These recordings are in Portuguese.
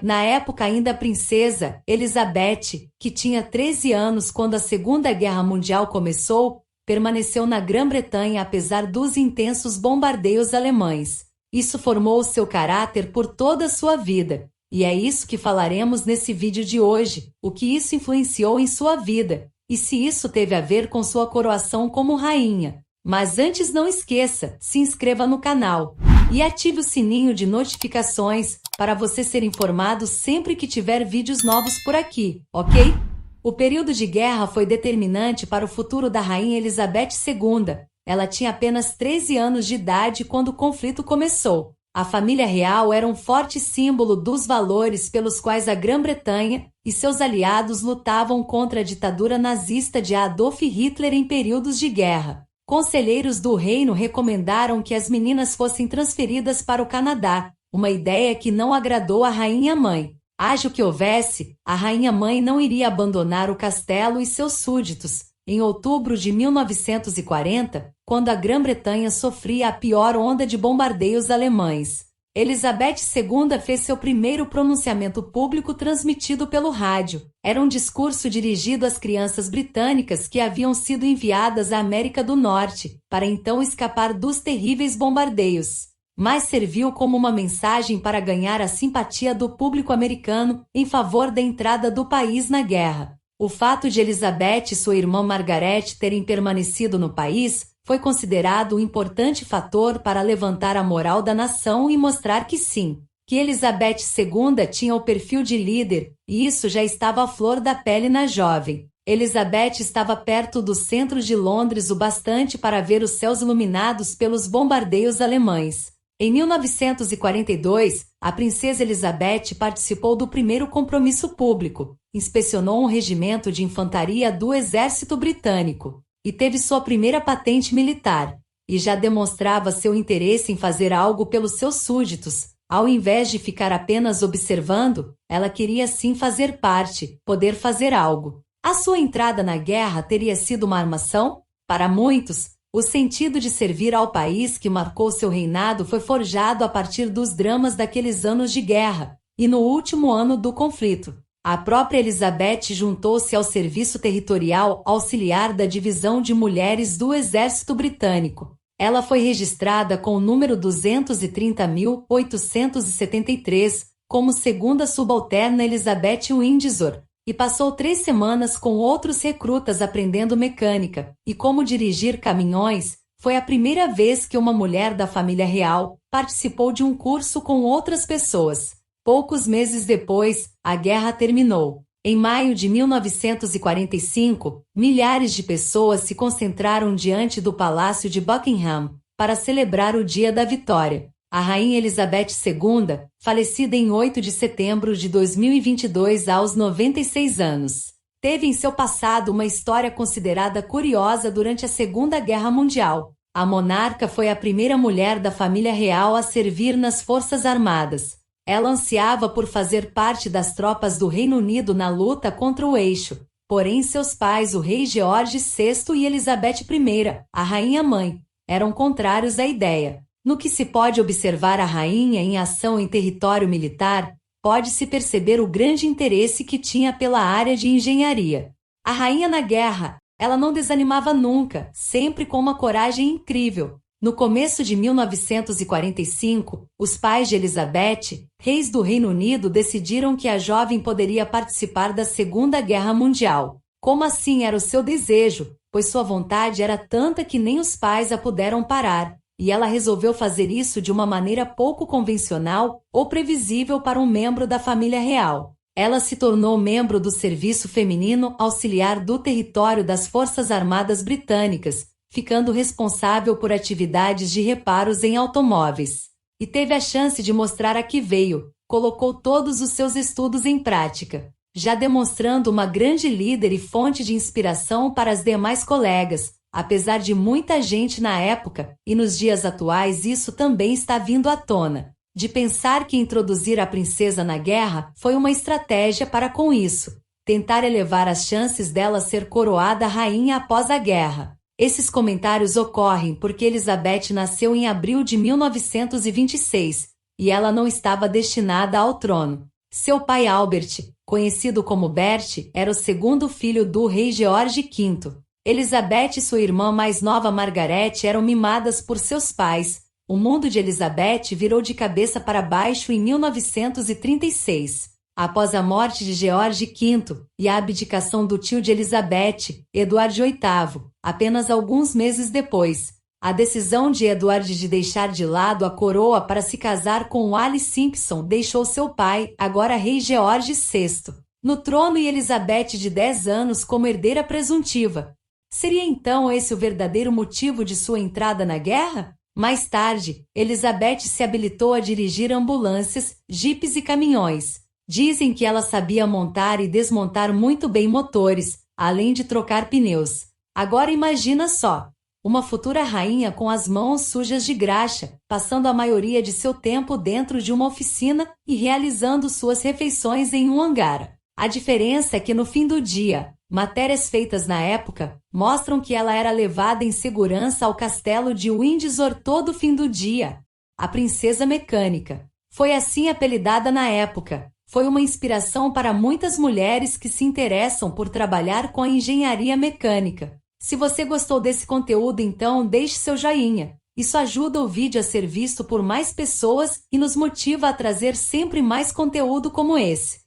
Na época ainda princesa, Elizabeth, que tinha 13 anos quando a Segunda Guerra Mundial começou, permaneceu na Grã-Bretanha apesar dos intensos bombardeios alemães. Isso formou seu caráter por toda a sua vida. E é isso que falaremos nesse vídeo de hoje, o que isso influenciou em sua vida, e se isso teve a ver com sua coroação como rainha. Mas antes não esqueça, se inscreva no canal e ative o sininho de notificações para você ser informado sempre que tiver vídeos novos por aqui, ok? O período de guerra foi determinante para o futuro da rainha Elizabeth II. Ela tinha apenas 13 anos de idade quando o conflito começou. A família real era um forte símbolo dos valores pelos quais a Grã-Bretanha e seus aliados lutavam contra a ditadura nazista de Adolf Hitler em períodos de guerra. Conselheiros do reino recomendaram que as meninas fossem transferidas para o Canadá, uma ideia que não agradou à rainha-mãe. Haja o que houvesse, a rainha-mãe não iria abandonar o castelo e seus súditos. Em outubro de 1940, quando a Grã-Bretanha sofria a pior onda de bombardeios alemães, Elizabeth II fez seu primeiro pronunciamento público transmitido pelo rádio. Era um discurso dirigido às crianças britânicas que haviam sido enviadas à América do Norte, para então escapar dos terríveis bombardeios. Mas serviu como uma mensagem para ganhar a simpatia do público americano em favor da entrada do país na guerra. O fato de Elizabeth e sua irmã Margaret terem permanecido no país foi considerado um importante fator para levantar a moral da nação e mostrar que sim, que Elizabeth II tinha o perfil de líder, e isso já estava à flor da pele na jovem. Elizabeth estava perto do centro de Londres o bastante para ver os céus iluminados pelos bombardeios alemães. Em 1942, a princesa Elizabeth participou do primeiro compromisso público, inspecionou um regimento de infantaria do exército britânico e teve sua primeira patente militar, e já demonstrava seu interesse em fazer algo pelos seus súditos. Ao invés de ficar apenas observando, ela queria sim fazer parte, poder fazer algo. A sua entrada na guerra teria sido uma armação? Para muitos, o sentido de servir ao país que marcou seu reinado foi forjado a partir dos dramas daqueles anos de guerra, e no último ano do conflito. A própria Elizabeth juntou-se ao Serviço Territorial Auxiliar da Divisão de Mulheres do Exército Britânico. Ela foi registrada com o número 230.873 como segunda subalterna Elizabeth Windsor, e passou 3 semanas com outros recrutas aprendendo mecânica e como dirigir caminhões. Foi a primeira vez que uma mulher da família real participou de um curso com outras pessoas. Poucos meses depois, a guerra terminou. Em maio de 1945, milhares de pessoas se concentraram diante do Palácio de Buckingham para celebrar o Dia da Vitória. A rainha Elizabeth II, falecida em 8 de setembro de 2022 aos 96 anos, teve em seu passado uma história considerada curiosa durante a Segunda Guerra Mundial. A monarca foi a primeira mulher da família real a servir nas Forças Armadas. Ela ansiava por fazer parte das tropas do Reino Unido na luta contra o Eixo. Porém, seus pais, o rei George VI e Elizabeth I, a rainha-mãe, eram contrários à ideia. No que se pode observar a rainha em ação em território militar, pode-se perceber o grande interesse que tinha pela área de engenharia. A rainha na guerra, ela não desanimava nunca, sempre com uma coragem incrível. No começo de 1945, os pais de Elizabeth, reis do Reino Unido, decidiram que a jovem poderia participar da Segunda Guerra Mundial. Como assim era o seu desejo, pois sua vontade era tanta que nem os pais a puderam parar, e ela resolveu fazer isso de uma maneira pouco convencional ou previsível para um membro da família real. Ela se tornou membro do Serviço Feminino Auxiliar do Território das Forças Armadas Britânicas, ficando responsável por atividades de reparos em automóveis. E teve a chance de mostrar a que veio, colocou todos os seus estudos em prática, já demonstrando uma grande líder e fonte de inspiração para as demais colegas. Apesar de muita gente na época, e nos dias atuais isso também está vindo à tona, de pensar que introduzir a princesa na guerra foi uma estratégia para com isso, tentar elevar as chances dela ser coroada rainha após a guerra. Esses comentários ocorrem porque Elizabeth nasceu em abril de 1926, e ela não estava destinada ao trono. Seu pai Albert, conhecido como Bert, era o segundo filho do rei George V. Elizabeth e sua irmã mais nova Margaret eram mimadas por seus pais. O mundo de Elizabeth virou de cabeça para baixo em 1936. Após a morte de George V e a abdicação do tio de Elizabeth, Edward VIII, apenas alguns meses depois, a decisão de Edward de deixar de lado a coroa para se casar com Alice Simpson deixou seu pai, agora rei George VI, no trono e Elizabeth de 10 anos como herdeira presuntiva. Seria então esse o verdadeiro motivo de sua entrada na guerra? Mais tarde, Elizabeth se habilitou a dirigir ambulâncias, jipes e caminhões. Dizem que ela sabia montar e desmontar muito bem motores, além de trocar pneus. Agora imagina só, uma futura rainha com as mãos sujas de graxa, passando a maioria de seu tempo dentro de uma oficina e realizando suas refeições em um hangar. A diferença é que no fim do dia, matérias feitas na época mostram que ela era levada em segurança ao castelo de Windsor todo fim do dia. A princesa mecânica foi assim apelidada na época. Foi uma inspiração para muitas mulheres que se interessam por trabalhar com a engenharia mecânica. Se você gostou desse conteúdo, então deixe seu joinha. Isso ajuda o vídeo a ser visto por mais pessoas e nos motiva a trazer sempre mais conteúdo como esse.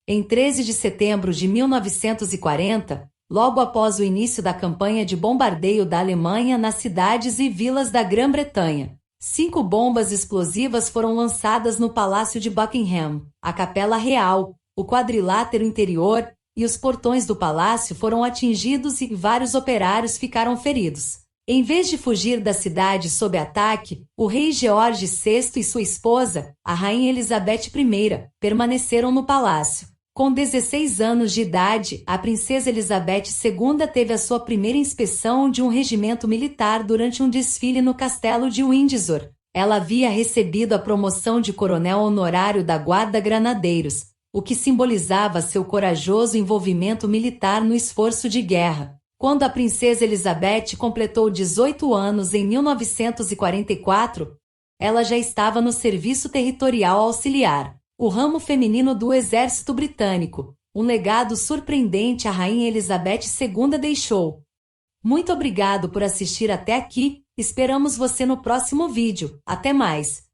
Em 13 de setembro de 1940, logo após o início da campanha de bombardeio da Alemanha nas cidades e vilas da Grã-Bretanha, 5 bombas explosivas foram lançadas no Palácio de Buckingham, a Capela Real, o quadrilátero interior e os portões do palácio foram atingidos e vários operários ficaram feridos. Em vez de fugir da cidade sob ataque, o rei George VI e sua esposa, a rainha Elizabeth I, permaneceram no palácio. Com 16 anos de idade, a princesa Elizabeth II teve a sua primeira inspeção de um regimento militar durante um desfile no castelo de Windsor. Ela havia recebido a promoção de coronel honorário da Guarda Granadeiros, o que simbolizava seu corajoso envolvimento militar no esforço de guerra. Quando a princesa Elizabeth completou 18 anos em 1944, ela já estava no Serviço Territorial Auxiliar, o ramo feminino do Exército Britânico, um legado surpreendente a rainha Elizabeth II deixou. Muito obrigado por assistir até aqui, esperamos você no próximo vídeo, até mais!